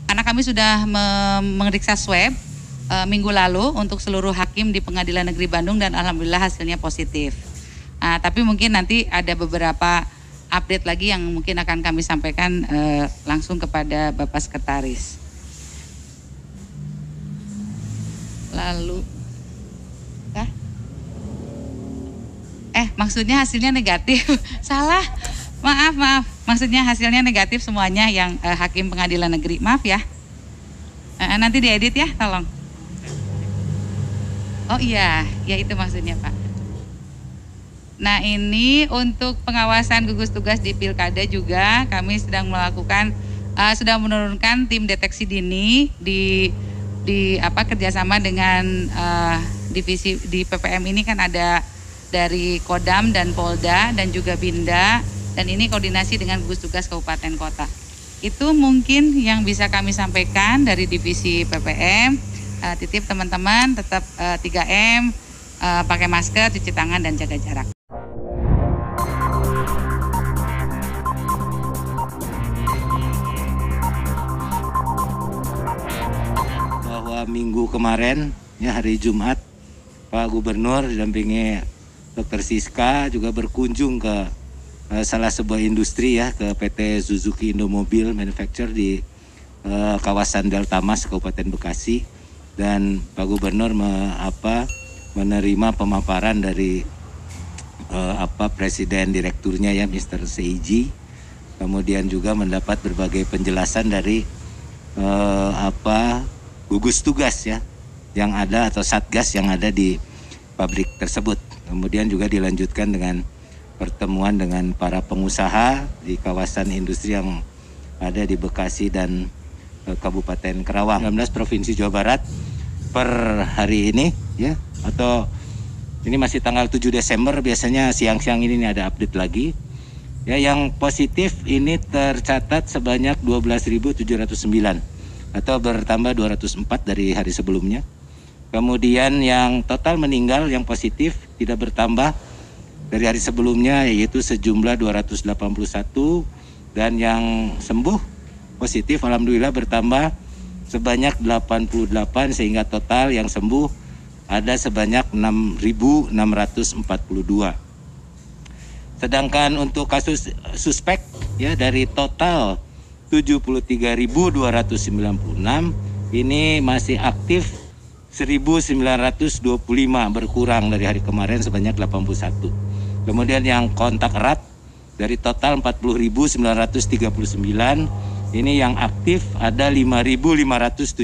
karena kami sudah memeriksa swab minggu lalu untuk seluruh hakim di Pengadilan Negeri Bandung dan alhamdulillah hasilnya positif. Tapi mungkin nanti ada beberapa update lagi yang mungkin akan kami sampaikan langsung kepada Bapak Sekretaris. Lalu, maksudnya hasilnya negatif, salah, maaf, maksudnya hasilnya negatif semuanya yang hakim Pengadilan Negeri, maaf ya, nanti diedit ya, tolong. Oh iya, ya itu maksudnya Pak. Nah ini untuk pengawasan gugus tugas di Pilkada juga kami sedang melakukan, sudah menurunkan tim deteksi dini di kerjasama dengan divisi di PPM ini kan ada dari Kodam dan Polda dan juga Binda, dan ini koordinasi dengan gugus tugas kabupaten kota. Itu mungkin yang bisa kami sampaikan dari divisi PPM. Titip teman-teman tetap 3M, pakai masker, cuci tangan dan jaga jarak. Bahwa minggu kemarin ya hari Jumat Pak Gubernur didampingi Dr. Siska juga berkunjung ke salah sebuah industri ya, ke PT Suzuki Indomobil Manufacture di kawasan Delta Mas Kabupaten Bekasi, dan Pak Gubernur menerima pemaparan dari Presiden Direkturnya ya Mr. Seiji, kemudian juga mendapat berbagai penjelasan dari gugus tugas ya yang ada atau satgas yang ada di pabrik tersebut. Kemudian juga dilanjutkan dengan pertemuan dengan para pengusaha di kawasan industri yang ada di Bekasi dan Kabupaten Karawang. 19 Provinsi Jawa Barat per hari ini ya, atau ini masih tanggal 7 Desember, biasanya siang-siang ini ada update lagi. Ya, yang positif ini tercatat sebanyak 12.709 atau bertambah 204 dari hari sebelumnya. Kemudian yang total meninggal yang positif tidak bertambah dari hari sebelumnya, yaitu sejumlah 281, dan yang sembuh positif alhamdulillah bertambah sebanyak 88, sehingga total yang sembuh ada sebanyak 6.642. Sedangkan untuk kasus suspek ya dari total 73.296 ini masih aktif 1.925, berkurang dari hari kemarin sebanyak 81. Kemudian yang kontak erat dari total 40.939 ini yang aktif ada 5.575.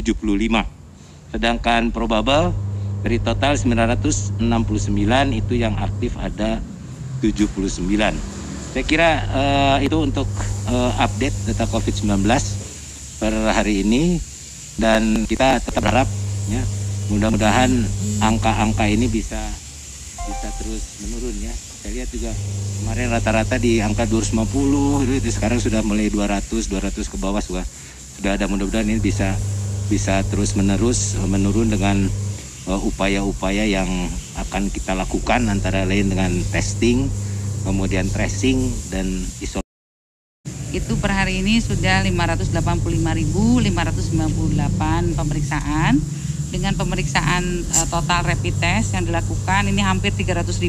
Sedangkan probable dari total 969 itu yang aktif ada 79. Saya kira itu untuk update data COVID-19 per hari ini, dan kita tetap berharap ya mudah-mudahan angka-angka ini bisa terus menurun ya. Saya lihat juga kemarin rata-rata di angka 250, itu sekarang sudah mulai 200 ke bawah sudah ada. Mudah-mudahan ini bisa terus menurun dengan upaya-upaya yang akan kita lakukan, antara lain dengan testing, kemudian tracing dan isolasi. Itu per hari ini sudah 585.598 pemeriksaan. Dengan pemeriksaan total rapid test yang dilakukan ini hampir 300.000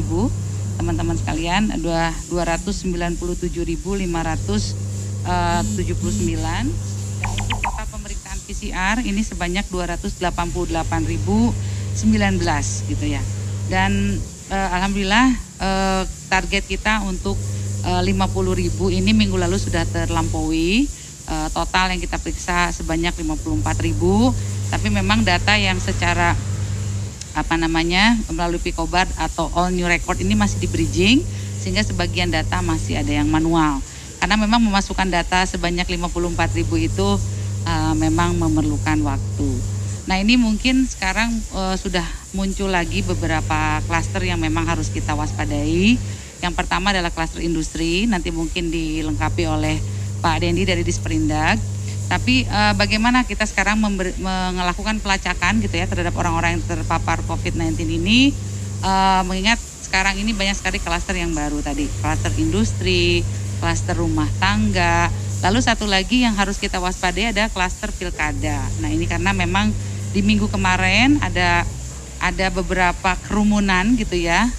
teman-teman sekalian, 297.579. Dan untuk total pemeriksaan PCR ini sebanyak 288.019 gitu ya. Dan alhamdulillah target kita untuk 50.000 ini minggu lalu sudah terlampaui. Total yang kita periksa sebanyak 54.000. Tapi memang data yang secara melalui Picobar atau all new record ini masih di bridging, sehingga sebagian data masih ada yang manual. Karena memang memasukkan data sebanyak 54.000 itu memang memerlukan waktu. Nah ini mungkin sekarang sudah muncul lagi beberapa klaster yang memang harus kita waspadai. Yang pertama adalah klaster industri, nanti mungkin dilengkapi oleh Pak Dendi dari Disperindag. Tapi bagaimana kita sekarang melakukan pelacakan gitu ya terhadap orang-orang yang terpapar COVID-19 ini, mengingat sekarang ini banyak sekali klaster yang baru tadi, klaster industri, klaster rumah tangga, Lalu satu lagi yang harus kita waspadai ada klaster pilkada. Nah ini karena memang di minggu kemarin ada beberapa kerumunan gitu ya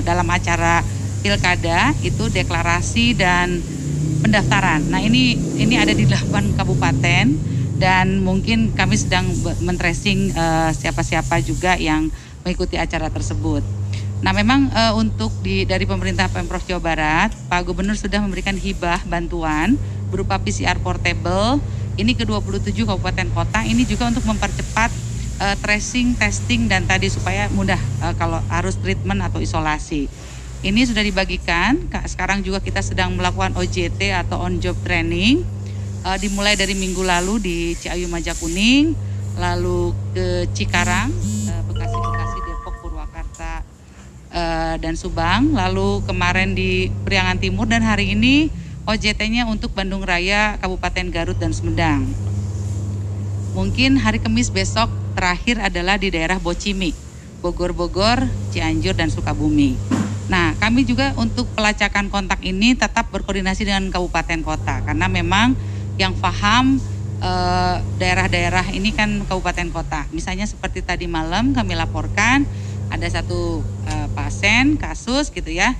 dalam acara pilkada itu deklarasi dan pendaftaran. Nah ini ada di 8 kabupaten dan mungkin kami sedang men-tracing siapa-siapa juga yang mengikuti acara tersebut. Nah memang untuk dari pemerintah Pemprov Jawa Barat, Pak Gubernur sudah memberikan hibah bantuan berupa PCR portable ini ke 27 kabupaten kota, ini juga untuk mempercepat tracing, testing dan tadi supaya mudah kalau harus treatment atau isolasi. Ini sudah dibagikan, sekarang juga kita sedang melakukan OJT atau on job training, dimulai dari minggu lalu di Ciayu Majakuning, lalu ke Cikarang, Bekasi, Depok, Purwakarta, dan Subang, lalu kemarin di Priangan Timur dan hari ini OJT-nya untuk Bandung Raya, Kabupaten Garut dan Sumedang. Mungkin hari Kamis besok terakhir adalah di daerah Bocimi, Bogor, Cianjur dan Sukabumi. Nah, kami juga untuk pelacakan kontak ini tetap berkoordinasi dengan kabupaten kota karena memang yang paham daerah-daerah ini kan kabupaten kota. Misalnya seperti tadi malam kami laporkan ada satu pasien kasus gitu ya.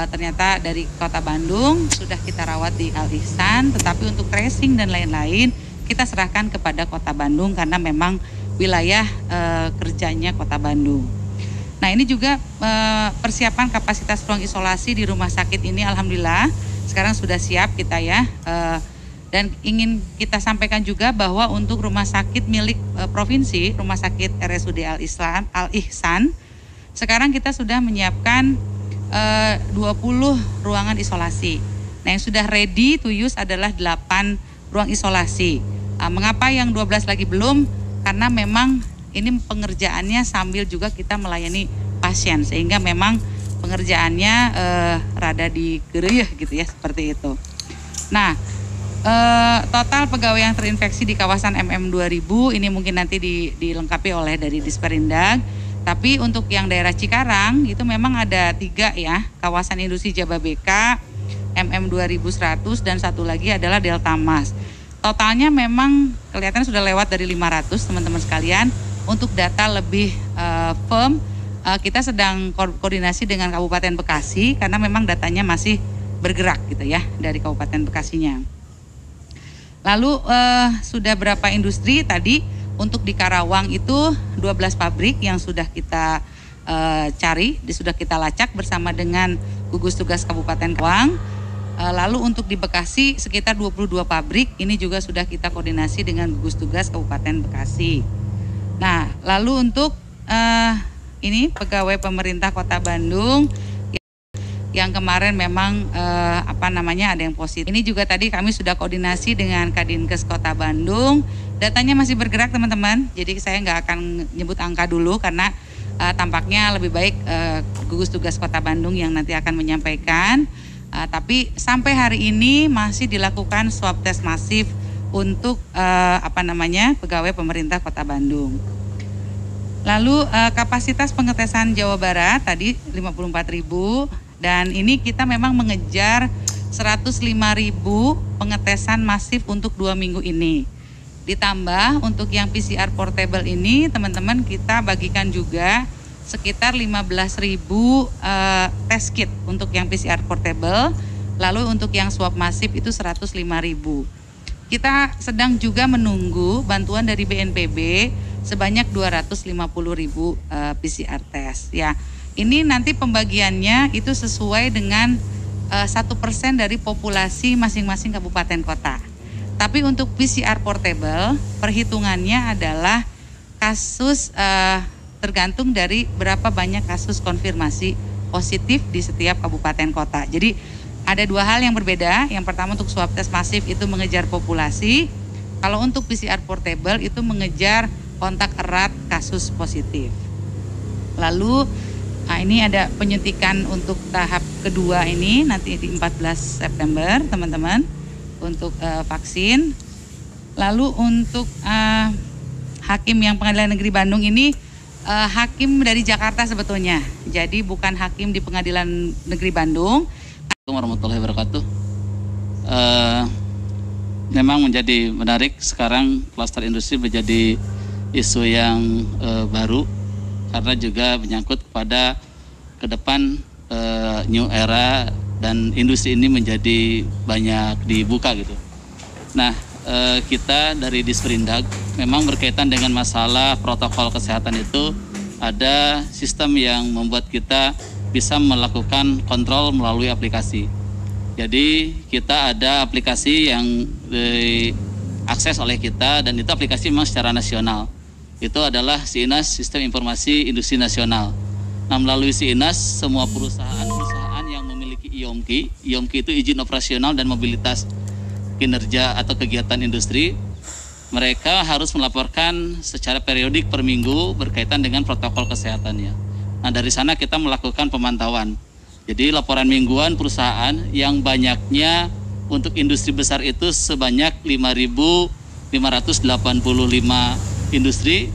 Ternyata dari Kota Bandung sudah kita rawat di Al Ihsan, tetapi untuk tracing dan lain-lain kita serahkan kepada Kota Bandung karena memang wilayah kerjanya Kota Bandung. Nah ini juga persiapan kapasitas ruang isolasi di rumah sakit ini alhamdulillah sekarang sudah siap kita ya. Dan ingin kita sampaikan juga bahwa untuk rumah sakit milik provinsi, rumah sakit RSUD Al Ihsan, sekarang kita sudah menyiapkan 20 ruangan isolasi. Nah yang sudah ready to use adalah 8 ruang isolasi. Mengapa yang 12 lagi belum? Karena memang ini pengerjaannya sambil juga kita melayani pasien sehingga memang pengerjaannya rada digeruyuh gitu ya seperti itu. Nah total pegawai yang terinfeksi di kawasan MM 2000 ini mungkin nanti dilengkapi oleh dari Disperindag. Tapi untuk yang daerah Cikarang itu memang ada 3 ya, kawasan industri Jababeka, MM 2100 dan satu lagi adalah Delta Mas. Totalnya memang kelihatannya sudah lewat dari 500 teman-teman sekalian. Untuk data lebih firm, kita sedang koordinasi dengan Kabupaten Bekasi karena memang datanya masih bergerak gitu ya dari Kabupaten Bekasinya. Lalu sudah berapa industri tadi untuk di Karawang itu 12 pabrik yang sudah kita cari, sudah kita lacak bersama dengan gugus tugas Kabupaten Karawang. Lalu untuk di Bekasi sekitar 22 pabrik ini juga sudah kita koordinasi dengan gugus tugas Kabupaten Bekasi. Nah, lalu untuk ini pegawai pemerintah Kota Bandung yang kemarin memang ada yang positif. Ini juga tadi kami sudah koordinasi dengan Kadinkes Kota Bandung. Datanya masih bergerak teman-teman. Jadi saya nggak akan nyebut angka dulu karena tampaknya lebih baik gugus tugas Kota Bandung yang nanti akan menyampaikan. Tapi sampai hari ini masih dilakukan swab test masif untuk pegawai pemerintah Kota Bandung. Lalu kapasitas pengetesan Jawa Barat tadi 54.000 dan ini kita memang mengejar 105.000 pengetesan masif untuk 2 minggu ini. Ditambah untuk yang PCR portable ini teman-teman kita bagikan juga sekitar 15.000 test kit untuk yang PCR portable. Lalu untuk yang swab masif itu 105.000. Kita sedang juga menunggu bantuan dari BNPB sebanyak 250.000 PCR test ya. Ini nanti pembagiannya itu sesuai dengan 1% dari populasi masing-masing kabupaten kota. Tapi untuk PCR portable perhitungannya adalah kasus tergantung dari berapa banyak kasus konfirmasi positif di setiap kabupaten kota. Jadi ada 2 hal yang berbeda. Yang pertama untuk swab test masif itu mengejar populasi. Kalau untuk PCR portable itu mengejar kontak erat kasus positif. Lalu ini ada penyuntikan untuk tahap kedua ini nanti di 14 September teman-teman untuk vaksin. Lalu untuk hakim yang Pengadilan Negeri Bandung ini hakim dari Jakarta sebetulnya. Jadi bukan hakim di Pengadilan Negeri Bandung. Assalamualaikum warahmatullahi wabarakatuh. memang menjadi menarik sekarang klaster industri menjadi isu yang baru karena juga menyangkut kepada ke depan new era dan industri ini menjadi banyak dibuka gitu. Nah, kita dari Disperindag memang berkaitan dengan masalah protokol kesehatan itu ada sistem yang membuat kita bisa melakukan kontrol melalui aplikasi. Jadi kita ada aplikasi yang diakses oleh kita dan itu aplikasi memang secara nasional. Itu adalah SIINAS, Sistem Informasi Industri Nasional. Nah, melalui SIINAS semua perusahaan yang memiliki IOMKI, IOMKI itu izin operasional dan mobilitas kinerja atau kegiatan industri, mereka harus melaporkan secara periodik per minggu berkaitan dengan protokol kesehatannya. Nah, dari sana kita melakukan pemantauan. Jadi laporan mingguan perusahaan yang banyaknya untuk industri besar itu sebanyak 5.585 industri